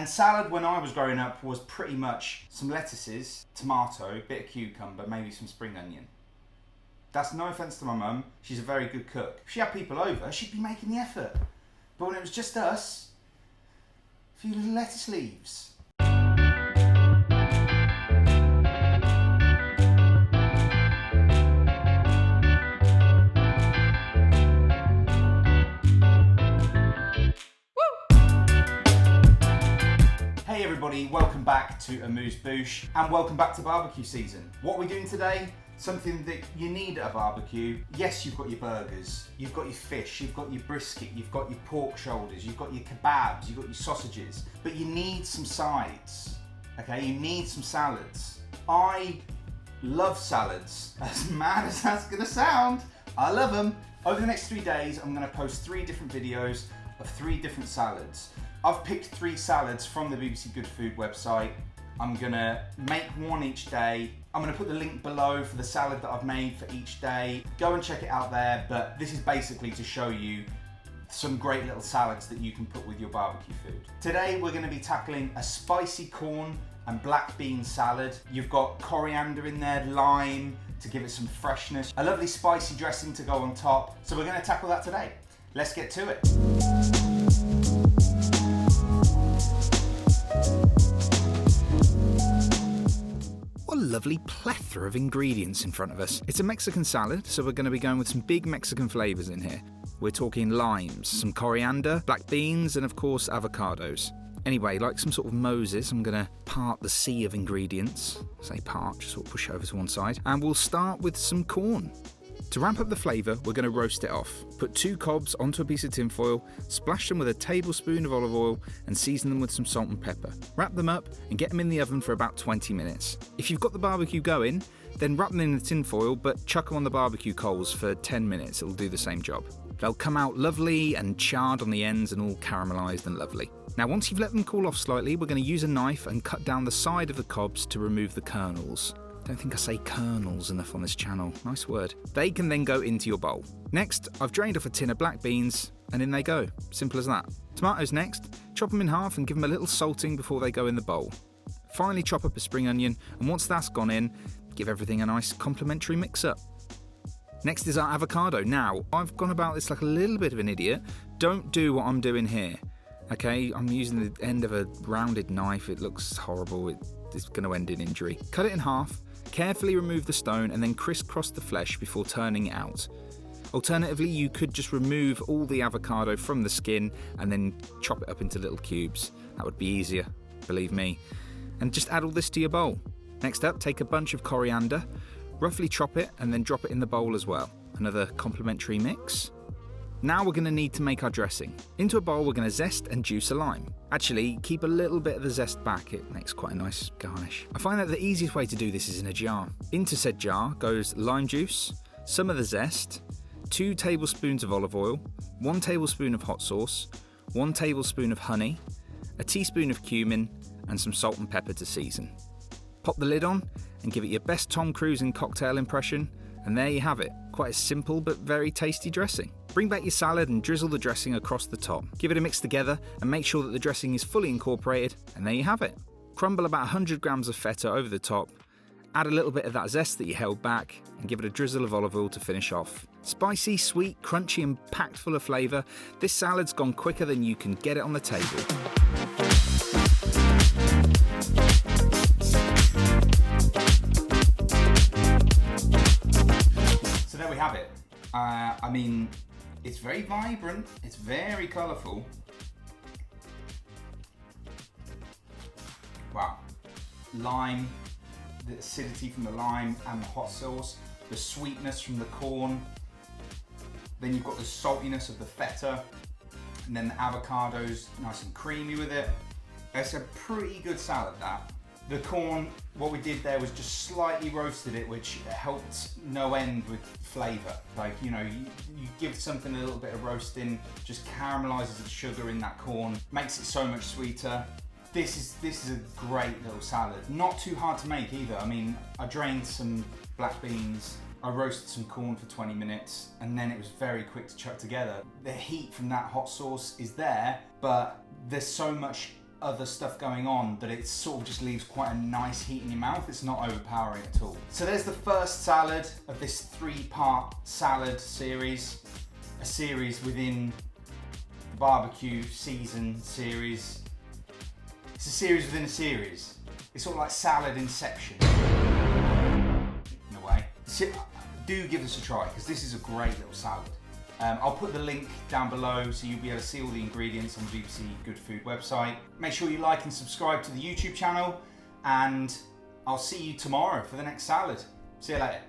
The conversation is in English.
And salad when I was growing up was pretty much some lettuces, tomato, bit of cucumber, maybe some spring onion. That's no offence to my mum, she's a very good cook. If she had people over, she'd be making the effort. But when it was just us, a few little lettuce leaves. Hey everybody, welcome back to Amused Bouche and welcome back to barbecue season. What are we doing today? Something that you need at a barbecue. Yes, you've got your burgers, you've got your fish, you've got your brisket, you've got your pork shoulders, you've got your kebabs, you've got your sausages, but you need some sides, okay? You need some salads. I love salads, as mad as that's gonna sound. I love them. Over the next 3 days, I'm gonna post 3 different videos of 3 different salads. I've picked 3 salads from the BBC Good Food website. I'm gonna make one each day. I'm gonna put the link below for the salad that I've made for each day. Go and check it out there, but this is basically to show you some great little salads that you can put with your barbecue food. Today we're gonna be tackling a spicy corn and black bean salad. You've got coriander in there, lime to give it some freshness, a lovely spicy dressing to go on top. So we're gonna tackle that today. Let's get to it. What a lovely plethora of ingredients in front of us. It's a Mexican salad, so we're going to be going with some big Mexican flavours in here. We're talking limes, some coriander, black beans, and of course avocados. Anyway, like some sort of Moses, I'm going to part the sea of ingredients. Say part, just sort of push over to one side. And we'll start with some corn. To ramp up the flavour, we're going to roast it off. Put 2 cobs onto a piece of tin foil, splash them with a tablespoon of olive oil and season them with some salt and pepper. Wrap them up and get them in the oven for about 20 minutes. If you've got the barbecue going, then wrap them in the tin foil but chuck them on the barbecue coals for 10 minutes, it'll do the same job. They'll come out lovely and charred on the ends and all caramelised and lovely. Now once you've let them cool off slightly, we're going to use a knife and cut down the side of the cobs to remove the kernels. Don't think I say kernels enough on this channel. Nice word. They can then go into your bowl. Next, I've drained off a tin of black beans and in they go. Simple as that. Tomatoes next. Chop them in half and give them a little salting before they go in the bowl. Finally chop up a spring onion and once that's gone in, give everything a nice complementary mix up. Next is our avocado. Now, I've gone about this like a little bit of an idiot. Don't do what I'm doing here. Okay, I'm using the end of a rounded knife. It looks horrible. It's going to end in injury. Cut it in half. Carefully remove the stone and then crisscross the flesh before turning it out. Alternatively, you could just remove all the avocado from the skin and then chop it up into little cubes. That would be easier, believe me. And just add all this to your bowl. Next up, take a bunch of coriander, roughly chop it and then drop it in the bowl as well. Another complementary mix. Now we're going to need to make our dressing. Into a bowl we're going to zest and juice a lime. Actually, keep a little bit of the zest back, it makes quite a nice garnish. I find that the easiest way to do this is in a jar. Into said jar goes lime juice, some of the zest, 2 tablespoons of olive oil, 1 tablespoon of hot sauce, 1 tablespoon of honey, a teaspoon of cumin and some salt and pepper to season. Pop the lid on and give it your best Tom Cruise in cocktail impression and there you have it. Quite a simple but very tasty dressing. Bring back your salad and drizzle the dressing across the top. Give it a mix together and make sure that the dressing is fully incorporated and there you have it. Crumble about 100 grams of feta over the top, add a little bit of that zest that you held back and give it a drizzle of olive oil to finish off. Spicy, sweet, crunchy and packed full of flavour, this salad's gone quicker than you can get it on the table. So there we have it. I mean, it's very vibrant, it's very colourful. Wow. Lime, the acidity from the lime and the hot sauce, the sweetness from the corn, then you've got the saltiness of the feta, and then the avocados nice and creamy with it. It's a pretty good salad, that. The corn, what we did there was just slightly roasted it, which helped no end with flavour. Like, you know, you give something a little bit of roasting, just caramelizes the sugar in that corn, makes it so much sweeter. This is a great little salad. Not too hard to make either. I mean, I drained some black beans, I roasted some corn for 20 minutes, and then it was very quick to chuck together. The heat from that hot sauce is there, but there's so much other stuff going on, but it sort of just leaves quite a nice heat in your mouth. It's not overpowering at all. So there's the first salad of this 3-part salad series, a series within the barbecue season series. It's a series within a series. It's sort of like salad inception in a way. So, do give this a try, because this is a great little salad. I'll put the link down below so you'll be able to see all the ingredients on the BBC Good Food website. Make sure you like and subscribe to the YouTube channel, and I'll see you tomorrow for the next salad. See you later.